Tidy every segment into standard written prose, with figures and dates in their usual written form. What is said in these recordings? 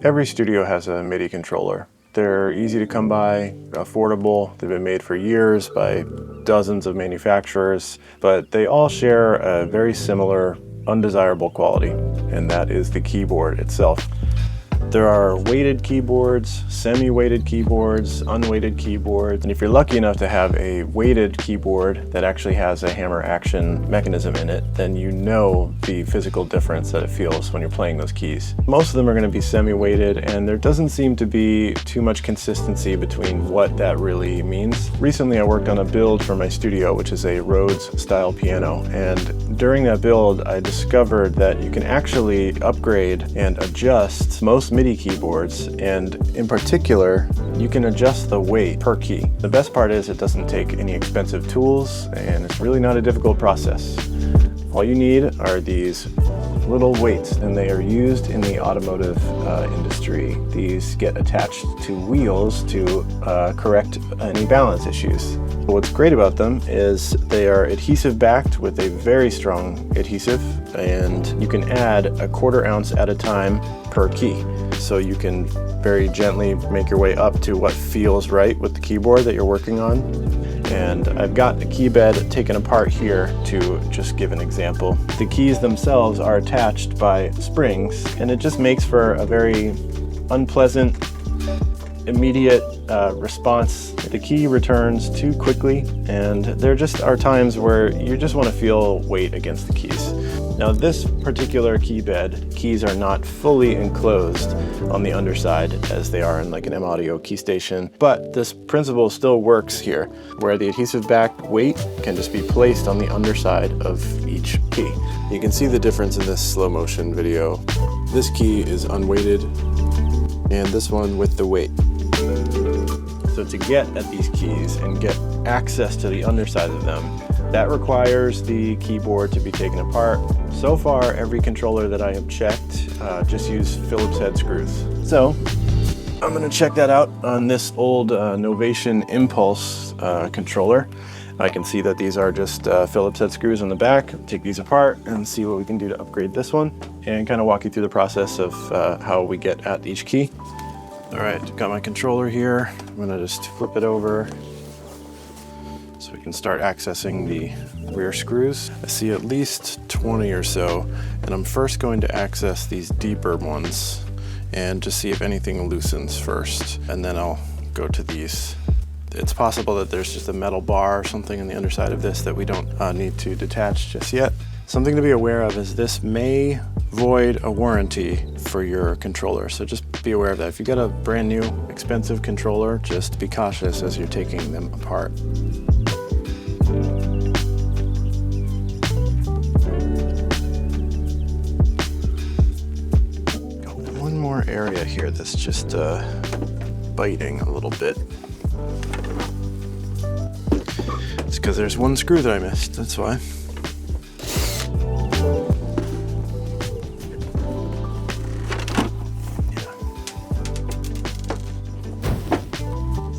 Every studio has a MIDI controller. They're easy to come by, affordable. They've been made for years by dozens of manufacturers, but they all share a very similar, undesirable quality, and that is the keyboard itself. There are weighted keyboards, semi-weighted keyboards, unweighted keyboards, and if you're lucky enough to have a weighted keyboard that actually has a hammer action mechanism in it, then you know the physical difference that it feels when you're playing those keys. Most of them are going to be semi-weighted, and there doesn't seem to be too much consistency between what that really means. Recently I worked on a build for my studio, which is a Rhodes style piano, and during that build I discovered that you can actually upgrade and adjust most MIDI keyboards, and in particular you can adjust the weight per key. The best part is it doesn't take any expensive tools, and it's really not a difficult process. All you need are these little weights, and they are used in the automotive industry. These get attached to wheels to correct any balance issues. What's great about them is they are adhesive backed with a very strong adhesive, and you can add a 1/4 ounce at a time per key. So you can very gently make your way up to what feels right with the keyboard that you're working on. And I've got the key bed taken apart here to just give an example. The keys themselves are attached by springs, and it just makes for a very unpleasant, immediate response. The key returns too quickly, and there just are times where you just want to feel weight against the keys. Now this particular key bed, keys are not fully enclosed on the underside as they are in like an M-Audio key station, but this principle still works here, where the adhesive backed weight can just be placed on the underside of each key. You can see the difference in this slow motion video. This key is unweighted, and this one with the weight. So to get at these keys and get access to the underside of them, that requires the keyboard to be taken apart. So far, every controller that I have checked just use Phillips head screws. So I'm gonna check that out on this old Novation Impulse controller. I can see that these are just Phillips head screws on the back. Take these apart and see what we can do to upgrade this one, and kind of walk you through the process of how we get at each key. All right, got my controller here. I'm gonna just flip it over so we can start accessing the rear screws. I see at least 20 or so, and I'm first going to access these deeper ones and just see if anything loosens first, and then I'll go to these. It's possible that there's just a metal bar or something on the underside of this that we don't need to detach just yet. Something to be aware of is this may void a warranty for your controller, so just be aware of that. If you got a brand new expensive controller, just be cautious as you're taking them apart. Got one more area here that's just biting a little bit. It's because there's one screw that I missed, that's why.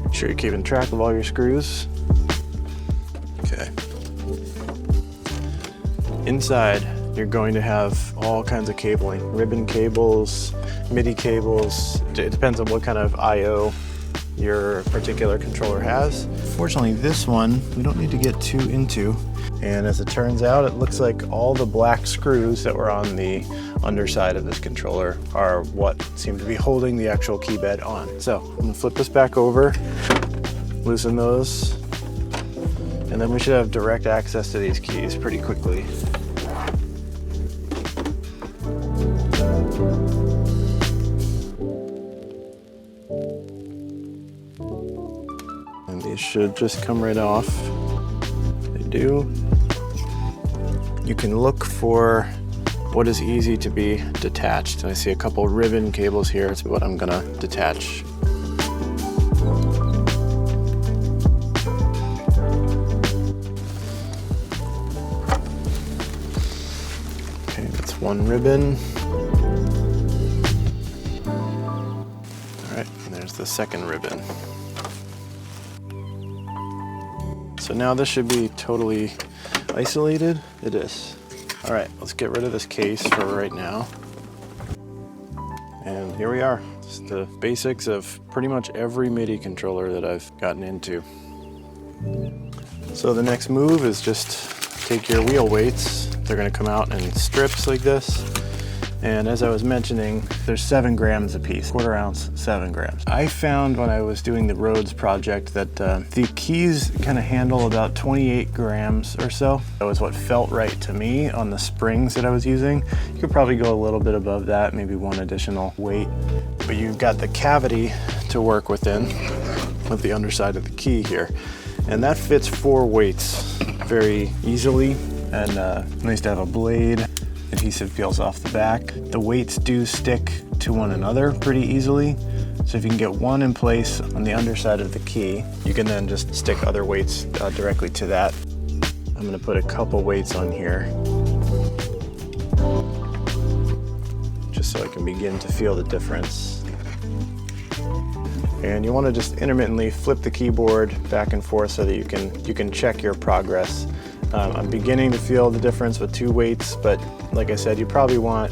Make sure you're keeping track of all your screws. Okay. Inside, you're going to have all kinds of cabling, ribbon cables, MIDI cables. It depends on what kind of I/O your particular controller has. Fortunately, this one we don't need to get too into. And as it turns out, it looks like all the black screws that were on the underside of this controller are what seem to be holding the actual key bed on. So I'm gonna flip this back over, loosen those, and then we should have direct access to these keys pretty quickly. And these should just come right off. They do. You can look for what is easy to be detached. I see a couple ribbon cables here. It's what I'm gonna detach. Okay, that's one ribbon. All right, and there's the second ribbon. So now this should be totally isolated. It is. All right, let's get rid of this case for right now. And here we are. It's the basics of pretty much every MIDI controller that I've gotten into. So the next move is just take your wheel weights. They're gonna come out in strips like this. And as I was mentioning, there's 7 grams a piece, 1/4 ounce, 7 grams. I found when I was doing the Rhodes project that the keys kind of handle about 28 grams or so. That was what felt right to me on the springs that I was using. You could probably go a little bit above that, maybe 1 additional weight. But you've got the cavity to work within, with the underside of the key here. And that fits 4 weights very easily. And nice to have a blade. Adhesive peels off the back. The weights do stick to one another pretty easily. So if you can get one in place on the underside of the key, you can then just stick other weights directly to that. I'm gonna put a couple weights on here, just so I can begin to feel the difference. And you wanna just intermittently flip the keyboard back and forth so that you can check your progress. I'm beginning to feel the difference with 2 weights, but like I said, you probably want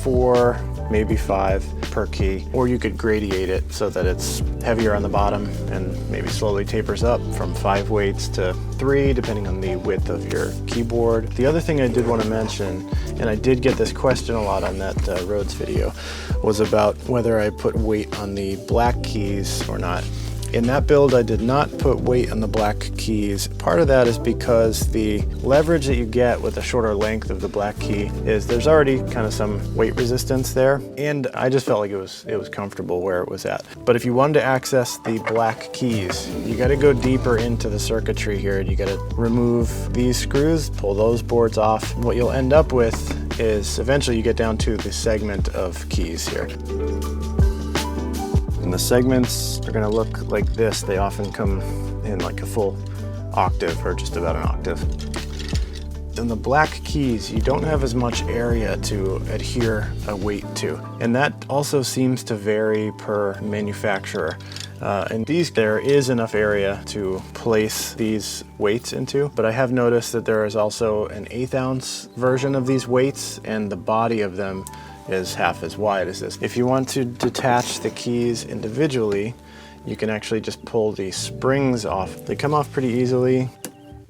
4, maybe 5 per key, or you could gradiate it so that it's heavier on the bottom and maybe slowly tapers up from 5 weights to 3, depending on the width of your keyboard. The other thing I did want to mention, and I did get this question a lot on that Rhodes video, was about whether I put weight on the black keys or not. In that build, I did not put weight on the black keys. Part of that is because the leverage that you get with a shorter length of the black key is there's already kind of some weight resistance there, and I just felt like it was comfortable where it was at. But if you wanted to access the black keys, you got to go deeper into the circuitry here. You got to remove these screws, pull those boards off. What you'll end up with is eventually you get down to the segment of keys here. And the segments are going to look like this. They often come in like a full octave or just about an octave. In the black keys, you don't have as much area to adhere a weight to. And that also seems to vary per manufacturer. And there is enough area to place these weights into, but I have noticed that there is also an 1/8 ounce version of these weights, and the body of them is half as wide as this. If you want to detach the keys individually, you can actually just pull the springs off. They come off pretty easily.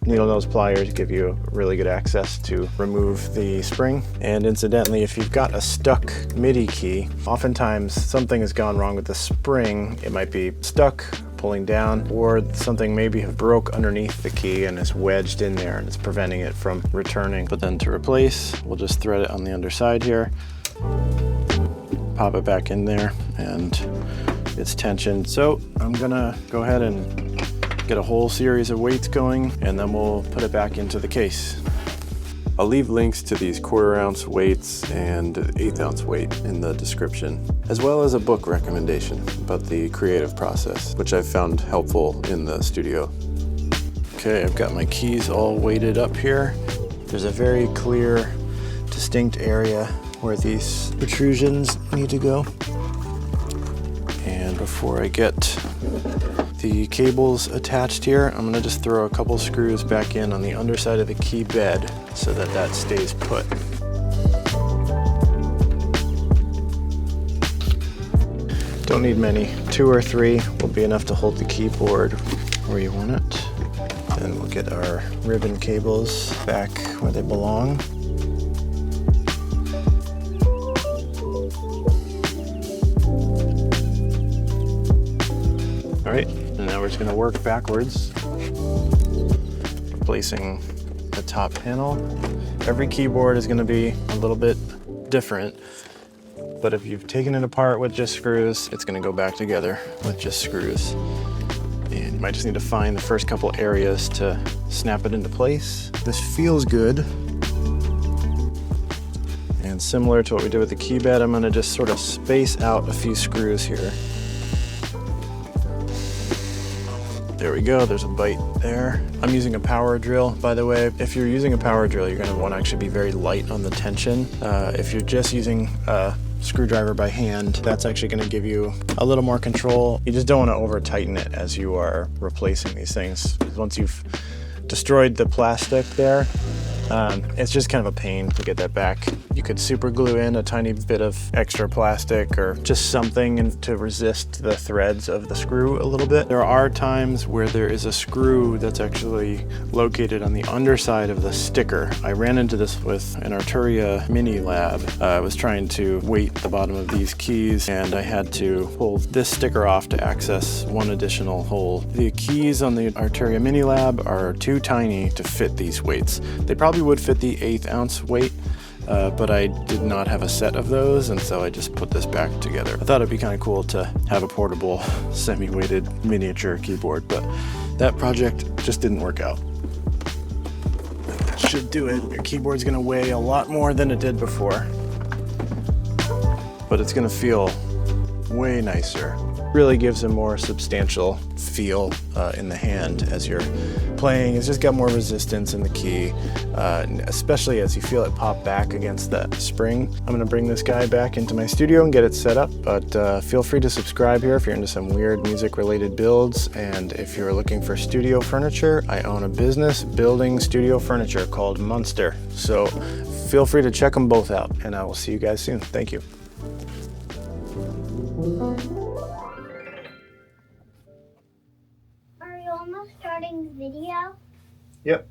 Needle nose pliers give you really good access to remove the spring. And incidentally, if you've got a stuck MIDI key, oftentimes something has gone wrong with the spring. It might be stuck, pulling down, or something maybe have broke underneath the key and is wedged in there and it's preventing it from returning. But then to replace, we'll just thread it on the underside here, pop it back in there, and it's tensioned. So I'm gonna go ahead and get a whole series of weights going, and then we'll put it back into the case. I'll leave links to these 1/4 ounce weights and 1/8 ounce weight in the description, as well as a book recommendation about the creative process, which I've found helpful in the studio. Okay, I've got my keys all weighted up here. There's a very clear, distinct area where these protrusions need to go. And before I get the cables attached here, I'm gonna just throw a couple screws back in on the underside of the key bed so that that stays put. Don't need many, 2 or 3 will be enough to hold the keyboard where you want it. Then we'll get our ribbon cables back where they belong. All right, and now we're just gonna work backwards, replacing the top panel. Every keyboard is gonna be a little bit different, but if you've taken it apart with just screws, it's gonna go back together with just screws. And you might just need to find the first couple areas to snap it into place. This feels good. And similar to what we did with the key bed, I'm gonna just sort of space out a few screws here. There we go, there's a bite there. I'm using a power drill, by the way. If you're using a power drill, you're gonna wanna actually be very light on the tension. If you're just using a screwdriver by hand, that's actually gonna give you a little more control. You just don't wanna over tighten it as you are replacing these things. Once you've destroyed the plastic there, It's just kind of a pain to get that back. You could super glue in a tiny bit of extra plastic or just something to resist the threads of the screw a little bit. There are times where there is a screw that's actually located on the underside of the sticker. I ran into this with an Arturia Mini Lab. I was trying to weight the bottom of these keys, and I had to pull this sticker off to access one additional hole. The keys on the Arturia Mini Lab are too tiny to fit these weights. They probably would fit the 1/8 ounce weight, but I did not have a set of those, and so I just put this back together. I thought it'd be kind of cool to have a portable, semi-weighted miniature keyboard, but that project just didn't work out. That should do it. Your keyboard's gonna weigh a lot more than it did before, but it's gonna feel way nicer. Really gives a more substantial feel in the hand as you're playing. It's just got more resistance in the key, especially as you feel it pop back against that spring. I'm gonna bring this guy back into my studio and get it set up, but feel free to subscribe here if you're into some weird music related builds. And if you're looking for studio furniture, I own a business building studio furniture called Munster. So feel free to check them both out, and I will see you guys soon. Thank you. Are you almost starting the video? Yep.